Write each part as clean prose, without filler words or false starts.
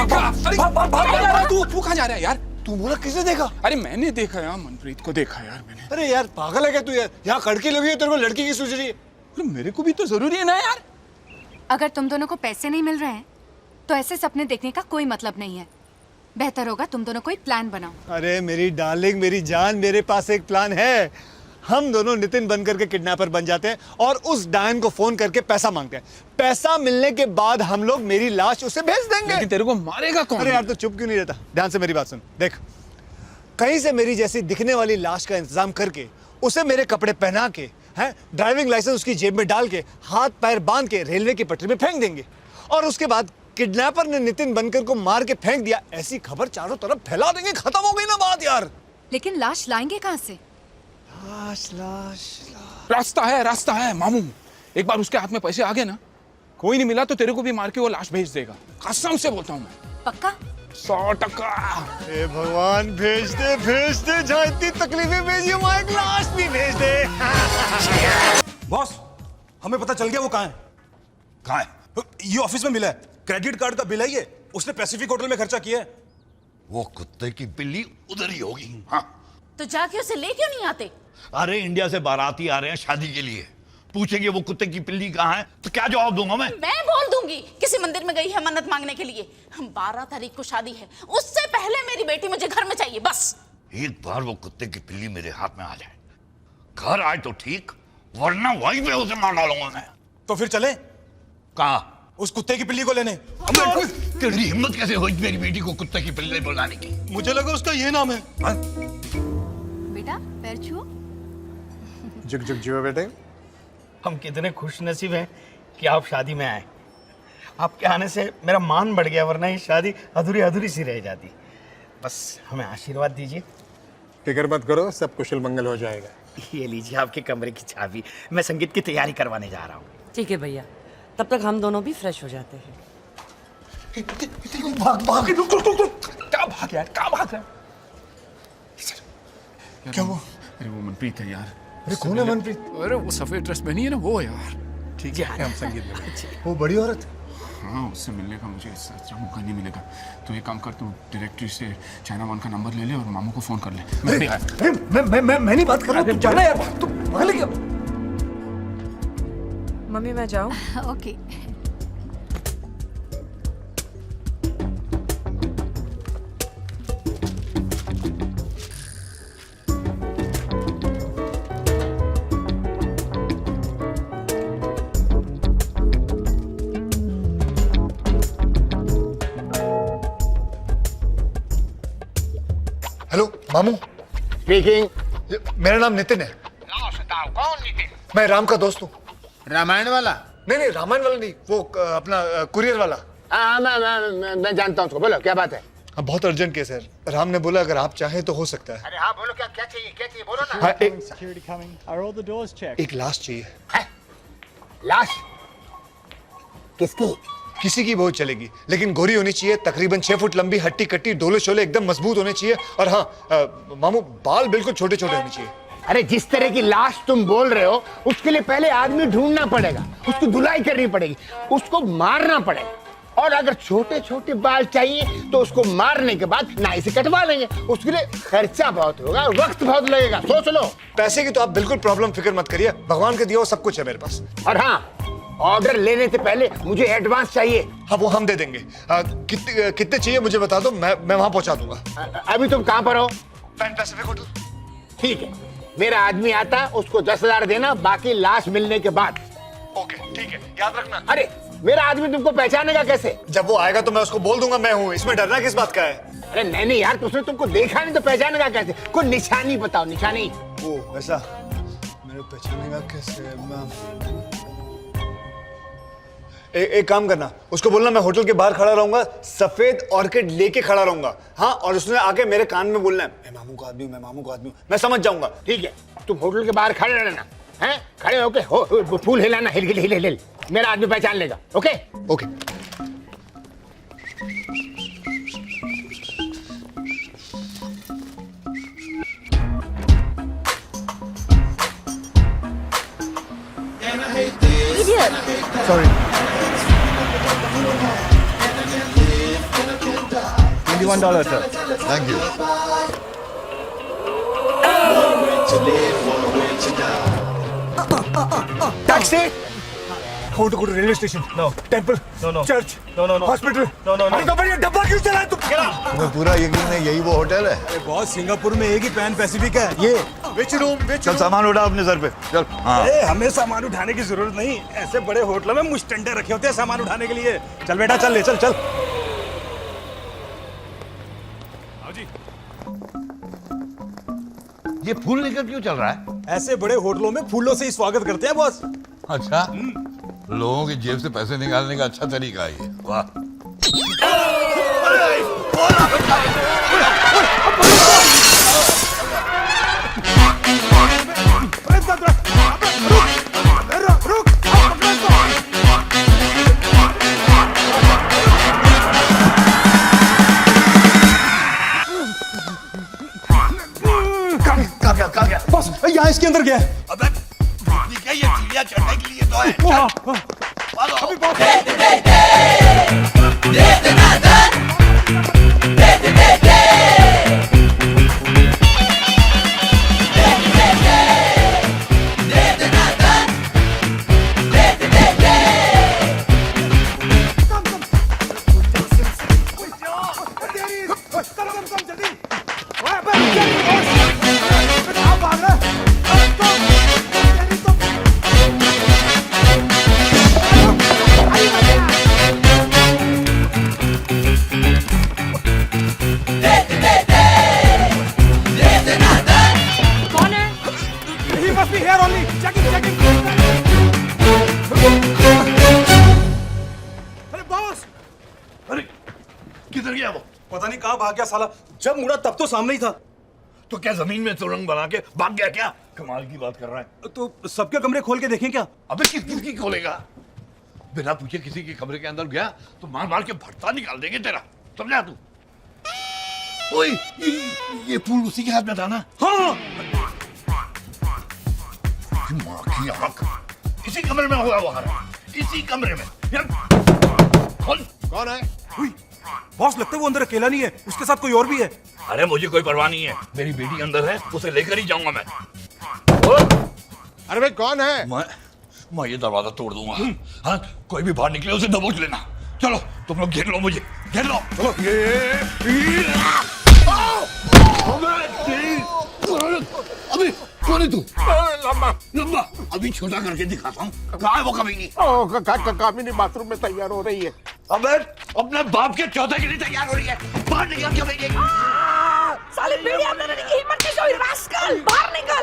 देखा। तू कहाँ जा रहा है यार? तू बोला किसने देखा? अरे मैंने देखा यार, मनप्रीत को देखा यार मैंने। अरे यार पागल है क्या तू यार? यहाँ लड़की लगी है, तेरे को लड़की की सूझ रही है? अरे मेरे को भी तो जरूरी है ना यार। अगर तुम दोनों को पैसे नहीं मिल रहे हैं तो ऐसे सपने देखने का कोई मतलब नहीं है। बेहतर होगा तुम दोनों कोई प्लान बनाओ। अरे मेरी डार्लिंग, मेरी जान, मेरे पास एक प्लान है। हम दोनों नितिन बन करके किडनैपर बन जाते हैं और उस डायन को फोन करके पैसा मांगते हैं। पैसा मिलने के बाद हम लोग मेरी लाश उसे भेज देंगे। लेकिन तेरे को मारेगा कौन? अरे यार तो चुप क्यों नहीं रहता? ध्यान से मेरी बात सुन। देख, कहीं से मेरी जैसी दिखने वाली लाश का इंतजाम करके उसे मेरे कपड़े पहना के, हैं, ड्राइविंग लाइसेंस उसकी जेब में डाल के, हाथ पैर बांध के रेलवे की पटरी में फेंक देंगे। और उसके बाद किडनैपर ने नितिन बनकर को मार के फेंक दिया, ऐसी खबर चारों तरफ फैला देंगे। खत्म हो गई ना बात यार। लेकिन लाश लाएंगे कहाँ से? लाश लाश रास्ता है मामू। एक बार उसके हाथ में पैसे आ गए ना, कोई नहीं मिला तो तेरे को भी मार के वो लाश भेज देगा। कसम से बोलता हूँ मैं। पक्का? 100%। हे भगवान, भेज दे। जहाँ इतनी तकलीफें भेजी, वहाँ एक लाश भी भेज दे। बॉस, हमें पता चल गया वो कहाँ है। कहाँ है? ये ऑफिस में मिला है। क्रेडिट कार्ड का बिल है ये। उसने पैसिफिक होटल में खर्चा किया है। वो कुत्ते की पिल्ली उधर ही होगी। हाँ, तो जाके उसे ले क्यों नहीं आते? अरे इंडिया से बाराती आ रहे हैं शादी के लिए, पूछेंगे वो कुत्ते की पिल्ली कहाँ है तो क्या जवाब दूंगा मैं बोल दूंगी किसी मंदिर में गई है मन्नत मांगने के लिए। हम 12 तारीख को शादी है, उससे पहले मेरी बेटी मुझे घर में चाहिए बस। एक बार वो कुत्ते की पिल्ली मेरे हाथ में आ जाए, घर आए तो ठीक, वरना वहीं पे उसे मार डालूंगा मैं। तो फिर चले कहा? उस कुत्ते की पिल्ली को लेने। तेरी हिम्मत कैसे हुई मेरी बेटी को कुत्ते की पिल्ली बुलाने की? मुझे लगा उसका ये नाम है। बेटा पैर छुओ। जुग जुग जियो बेटे। हम कितने खुश नसीब हैं कि आप शादी में आए। आपके आने से मेरा मान बढ़ गया, वरना ये शादी अधूरी अधूरी सी रह जाती। बस हमें आशीर्वाद दीजिए। फिक्र मत करो, सब कुशल मंगल हो जाएगा। ये लीजिए आपके कमरे की चाबी, मैं संगीत की तैयारी करवाने जा रहा हूँ। ठीक है भैया, तब तक हम दोनों भी फ्रेश हो जाते हैं। क्या भाग यार, क्या भाग रहा है? क्या वो? अरे वो मनप्रीत है यार। अरे कौन है मनप्रीत? अरे वो सफेद ड्रेस पहनी है ना, वो यार। ठीक है, हम संगीत में। वो बड़ी औरत। हाँ, उससे मिलने का मुझे इससे अच्छा मौका नहीं मिलेगा। तो एक काम कर, तू डायरेक्टरी से चाइना वन का नंबर ले ले और मामू को फोन कर ले। मैं भी आया। अरे मैं नहीं बात कर रहा हूँ, तू जाना यार। तू पागल है क्या? मम्मी मैं जाऊँ? ओके। हेलो मामू। स्पीकिंग। मेरा नाम नितिन है। कौन नितिन? मैं राम का दोस्त हूँ। रामायण वाला? नहीं, रामायण वाला नहीं, वो अपना कुरियर वाला। हाँ, मैं जानता हूँ उसको। बोलो क्या बात है? हाँ, बहुत अर्जेंट केस है। राम ने बोला अगर आप चाहें तो हो सकता है। अरे हाँ बोलो, क्या चाहिए बोलो ना। हाँ, Security coming. Are all the doors checked? एक लाश चाहिए। है? लाश? किसकी? किसी की बहुत चलेगी, लेकिन गोरी होनी चाहिए, तकरीबन 6 फुट लंबी, हट्टी कट्टी, डोले शोले एकदम मजबूत होने चाहिए। और हाँ मामू, बाल बिल्कुल छोटे छोटे होने चाहिए। अरे जिस तरह की लाश तुम बोल रहे हो, उसके लिए पहले आदमी ढूंढना पड़ेगा, उसकी धुलाई करनी पड़ेगी, उसको मारना पड़ेगा। और अगर छोटे छोटे बाल चाहिए तो उसको मारने के बाद नाई से कटवा लेंगे। उसके लिए खर्चा बहुत होगा, वक्त बहुत लगेगा। सोच लो। पैसे की तो आप बिल्कुल प्रॉब्लम फिक्र मत करिए, भगवान के दिया वो सब कुछ है मेरे पास। और हाँ, ऑर्डर लेने से पहले मुझे एडवांस चाहिए। हाँ, वो हम दे देंगे। कितने चाहिए मुझे बता दो, मैं वहां पहुंचा दूंगा। अभी तुम कहाँ पर हो? Pan Pacific hotel. ठीक है, मेरा आदमी आता, उसको 10,000 देना, बाकी लाश मिलने के बाद। ओके ठीक है, याद रखना। अरे मेरा आदमी तुमको पहचानेगा कैसे? जब वो आएगा तो मैं उसको बोल दूंगा मैं हूँ, इसमें डरना किस बात का है? अरे नहीं यार, उसने तुमको देखा नहीं तो पहचानेगा कैसे? कोई निशानी बताओ, निशानी। ओ ऐसा, मेरे पहचानेगा कैसे? एक काम करना, उसको बोलना मैं होटल के बाहर खड़ा रहूंगा, सफेद ऑर्किड लेके खड़ा रहूंगा। हाँ, और उसने आके मेरे कान में बोलना है मैं मामू का आदमी हूँ, मैं मामू का आदमी हूँ। मैं समझ जाऊंगा। ठीक है, तुम होटल के बाहर खड़े रहना, हैं? खड़े होके हो फूल हिलाना, हिल हिल हिल हिल। मेरा आदमी पहचान लेगा। Okay okay. Idiot! Sorry. $21, sir. Thank you. Taxi. I want to go to railway station. No. Temple. No. Church. No. Hospital. No. अरे तो फिर ये डब्बा क्यों चला तुम? तुम्हें पूरा यकीन है यही वो होटल है? अरे बॉस, सिंगापुर में एक ही पैन पैसिफिक है, ये। Which room? Which चल room? सामान उठा अपने सर पे, चल। हाँ। अरे हमें सामान उठाने की जरूरत नहीं, ऐसे बड़े होटलों में मुस्टंडे रखे होते हैं सामान उठाने के लिए। चल बेटा, चल ले, चल। ये फूल लेकर क्यों चल रहा है? ऐसे बड़े होटलों में फूलों से ही स्वागत करते हैं बॉस। अच्छा, लोगों की जेब से पैसे निकालने का अच्छा तरीका है ये। वाह। कहाँ गया? बॉस, यहाँ इसके अंदर क्या है? अबे, ठीक है, ये सीढ़ियाँ चढ़ने के लिए तो है। चल। अभी बॉस। कौन है? He must be here only. Checking. अरे बॉस, अरे, किधर गया वो? पता नहीं कहाँ भाग गया साला। जब मुड़ा तब तो सामने ही था। तो क्या जमीन में सुरंग बना के भाग गया क्या? कमाल की बात कर रहा है। तो सबके कमरे खोल के देखें क्या? अबे किसकी खोलेगा? बिना पूछे किसी के कमरे के अंदर गया तो मार के भट्टा निकाल देंगे तेरा, समझा तू? ओए, ये फूल उसी के हाथ में था ना? हाँ। माँ की आँख, इसी कमरे में होगा वो हरा, इसी कमरे में। यार, कौन है? बॉस, लगता है वो अंदर अकेला नहीं है, उसके साथ कोई और भी है। अरे मुझे कोई परवाह नहीं है, मेरी बेटी अंदर है, उसे लेकर ही जाऊंगा मैं। अरे भाई कौन है? मैं ये दरवाजा तोड़ दूंगा। हाँ, कोई भी बाहर निकले उसे दबोच लेना। चलो तुम लोग घेर लो मुझे, घेर लो। चलो। अभी कौन है तू? लंबा अभी छोटा करके दिखाता हूँ। कहाँ है वो कमीनी? कामिनी बाथरूम में तैयार हो रही है। अबे अपने बाप के चौथे के लिए तैयार हो रही है, बाहर निकल के साले बीड़ी आपने लेने की हिम्मत कैसे हुई? रास्कल, बाहर निकल।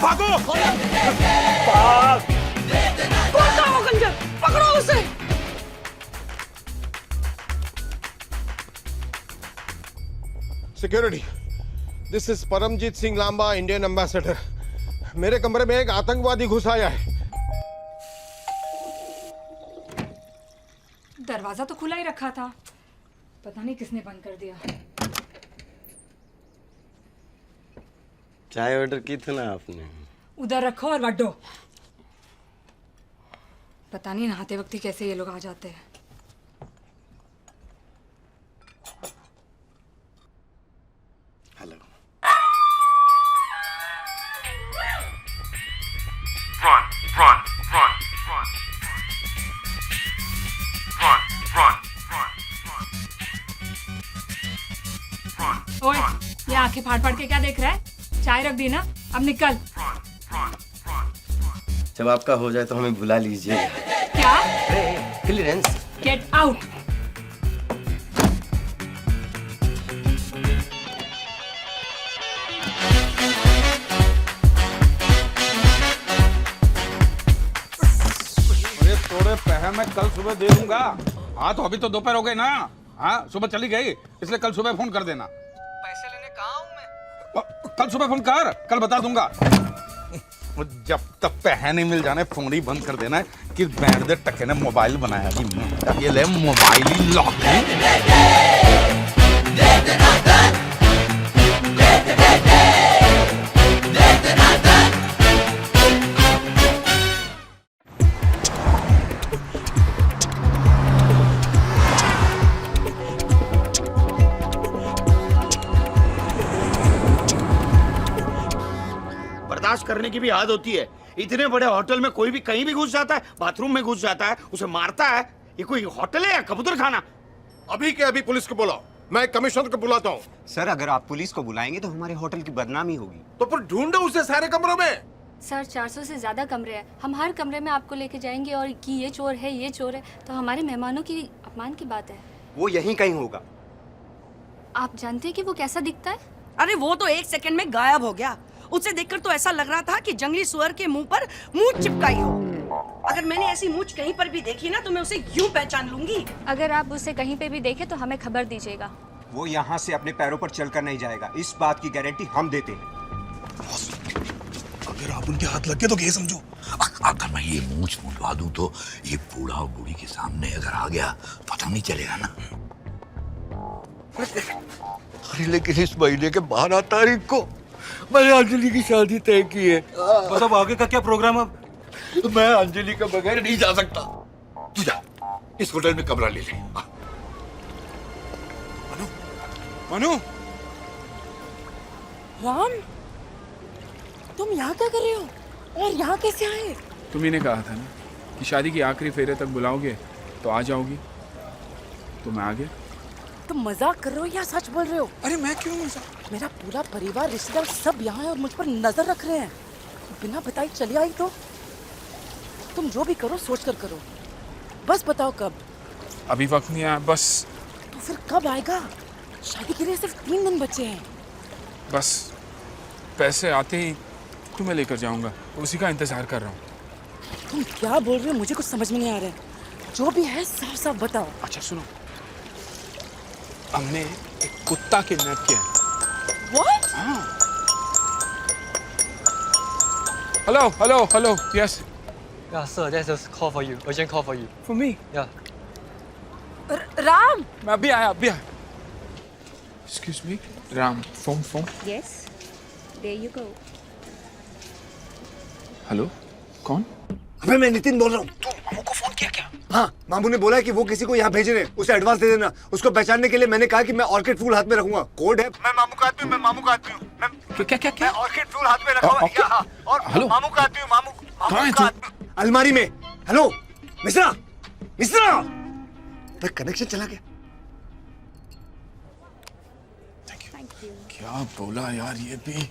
भागो। कौन था वो गंजर? पकड़ो उसे। Security, this is Paramjit Singh Lamba, Indian ambassador. मेरे कमरे में एक आतंकवादी घुस आया है। दरवाजा तो खुला ही रखा था, पता नहीं किसने बंद कर दिया। चाय ऑर्डर की थी ना आपने? उधर रखो और वड्डो। पता नहीं नहाते वक्त ही कैसे ये लोग आ जाते हैं। हेलो। ओए, ये आंखें फाड़ फाड़ के क्या देख रहा है? चाय रख दी ना, अब निकल। जब आपका हो जाए तो हमें बुला लीजिएगा। क्या? क्लियरेंस। Get out. अरे थोड़े पैसे मैं कल सुबह दे दूंगा। हाँ तो अभी तो दोपहर हो गए ना। हाँ सुबह चली गई, इसलिए कल सुबह फोन कर देना। पैसे लेने कहाँ हूँ मैं? कल सुबह फोन कर, कल बता दूंगा। जब तक पैसे नहीं मिल जाने फोन ही बंद कर देना है कि बैंड दे टके ने मोबाइल बनाया जी। ये ले मोबाइल ही लॉक बर्दाश्त करने की भी आदत होती है। इतने बड़े होटल में कोई भी कहीं भी घुस जाता है, बाथरूम में घुस जाता है, उसे मारता है। ये कोई होटल है या कबूतर खाना? अभी के अभी पुलिस को बुलाओ, मैं कमिश्नर को बुलाता हूँ। सर अगर आप पुलिस को बुलाएंगे तो हमारे होटल की बदनामी होगी। तो फिर ढूंढो उसे सारे कमरों में। सर 400 से ज़्यादा कमरे हैं, हम हर कमरे में आपको लेके जाएंगे और कि ये चोर है ये चोर है, तो हमारे मेहमानों की अपमान की बात है। वो यहीं कहीं होगा। आप जानते हैं कि वो कैसा दिखता है? अरे वो तो 1 सेकंड में गायब हो गया। उसे देखकर तो ऐसा लग रहा था कि जंगली सुअर के मुंह पर मूंछ चिपकाई हो। अगर मैंने ऐसी मूंछ कहीं पर भी देखी ना तो मैं उसे यूं पहचान लूंगी। अगर आप उसे कहीं पे भी देखें तो हमें खबर दीजिएगा। वो यहाँ से अपने पैरों पर चलकर नहीं जाएगा, इस बात की गारंटी हम देते हैं। अगर आप उनके हाथ लग गए तो क्या समझो? अगर मैं ये मूंछ मुंडवा दूं तो ये बूढ़ा और बूढ़ी के सामने अगर आ गया पता नहीं चलेगा ना। अरे लेकिन इस महीने के 12 तारीख को मैंने अंजलि की शादी तय की है। मतलब आगे का क्या प्रोग्राम अब? मैं अंजलि के बगैर नहीं जा सकता। तू जा, इस होटल में कमरा ले ले। मनु, राम, तुम यहाँ क्या कर रहे हो और यहाँ कैसे आए? तुम्ही ने कहा था ना कि शादी की आखिरी फेरे तक बुलाओगे तो आ जाओगी, तो मैं आ गया। तुम मजाक कर रहे हो या सच बोल रहे हो? अरे मैं क्यों मजाक? मेरा पूरा परिवार रिश्तेदार सब यहाँ है और मुझ पर नजर रख रहे हैं। बिना बताई चली आई तो? तुम जो भी करो सोच कर करो, बस बताओ कब? अभी वक्त नहीं आया, बस तो फिर कब आएगा? शादी के लिए सिर्फ 3 दिन बचे हैं। बस पैसे आते ही तुम्हें लेकर जाऊंगा, उसी का इंतजार कर रहा हूँ। तुम क्या बोल रहे हो? मुझे कुछ समझ में नहीं आ रहा है। जो भी है साफ साफ बताओ। अच्छा सुनो, हमने एक कुत्ता किडनैप किया है। What? हाँ। Hello hello hello, yes. Yeah, sir, there's a call for you. Urgent call for you. For me? Yeah. Ram, मैं अभी आया, अभी आया। Excuse me, Ram, phone. Yes, there you go. Hello, कौन? अबे मैं नितिन बोल रहा हूँ। तू मामू को फोन किया क्या? हाँ, मामू ने बोला है कि वो किसी को यहाँ भेज रहे हैं, उसे एडवांस दे देना। उसको पहचानने के लिए मैंने कहा कि मैं ऑर्किड फूल हाथ में रखूंगा। कोड है, मैं मामू का आदमी हूँ, मैं मामू का आदमी हूँ। क्या? मैं ऑर्किड फूल हाथ में रखा हुआ यहाँ, और हेलो? मामू का आदमी हूँ, मामू कहाँ है का तू? आदमी। अलमारी में। हेलो, मिश्रा, कनेक्शन चला गया। क्या बोला यार ये भी?